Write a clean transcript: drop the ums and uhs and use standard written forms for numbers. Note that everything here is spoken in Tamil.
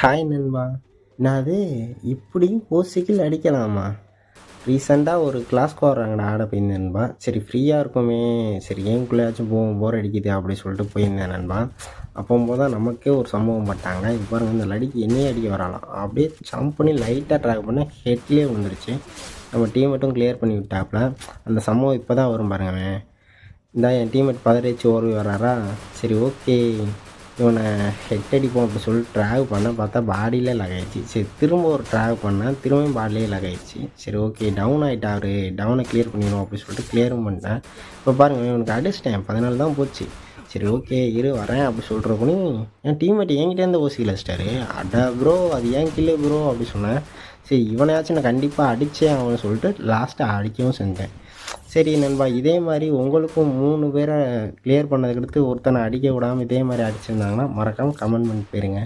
ஹாய் நண்பா. என்னது இப்படியும் போஸ்டிக்கில் அடிக்கலாமா? ரீசெண்டாக ஒரு கிளாஸ்க்கு வர்றாங்கடா ஆட போயிருந்தேன் நண்பா. சரி ஃப்ரீயாக இருக்குமே, சரி கேம்குள்ளேயாச்சும் போவோம், போர் அடிக்குது அப்படி சொல்லிட்டு போயிருந்தேன் நண்பா. அப்போது தான் நமக்கே ஒரு சம்பவம் பட்டாங்க. இப்போ பாருங்கள், இந்த லடிக்கு என்னையே அடிக்க வராலாம். அப்படியே ஜம்ப் பண்ணி லைட்டாக ட்ராக் பண்ண ஹெட்லேயே விழுந்துருச்சு. நம்ம டீம் மட்டும் கிளியர் பண்ணி விட்டாப்புல. அந்த சம்பவம் இப்போ தான் வரும் பாருங்களேன். இந்த என் டீம்மேட் பதறிச்சு ஓர்வி வர்றாரா. சரி ஓகே, இவனை ஹெட் அடிப்போம் அப்படி சொல்லிட்டு ட்ராவ் பண்ண பார்த்தா பாடியிலே லகாயிடுச்சு. சரி திரும்ப ஒரு ட்ராவ் பண்ணேன், திரும்பியும் பாடியிலே லகாயிடுச்சு. சரி ஓகே, டவுன் ஆகிட்டா அவரு, டவுனை கிளியர் பண்ணிடுவோம் அப்படின்னு சொல்லிட்டு கிளியரும் பண்ணிட்டேன். இப்போ பாருங்கள், இவனுக்கு அடிச்சிட்டேன், 14 தான் போச்சு. சரி ஓகே இரு வரேன் அப்படி சொல்கிறப்பனே என் டீம்மேட் என்கிட்டேருந்து ஓசியில் வச்சிட்டாரு. அடா ப்ரோ அது ஏன் கில்லே ப்ரோ அப்படி சொன்னேன். சரி இவனையாச்சும் நான் கண்டிப்பாக அடித்தே அவனை சொல்லிட்டு லாஸ்ட்டாக அடிக்கவும் செஞ்சேன். சரி நண்பா, இதே மாதிரி உங்களுக்கும் 3 பேரை கிளியர் பண்ணதுக்கடுத்து ஒருத்தனை அடிக்க விடாமல் இதே மாதிரி அடிச்சிருந்தாங்கன்னா மறக்காமல் கமெண்ட் பண்ணி போயிருங்க.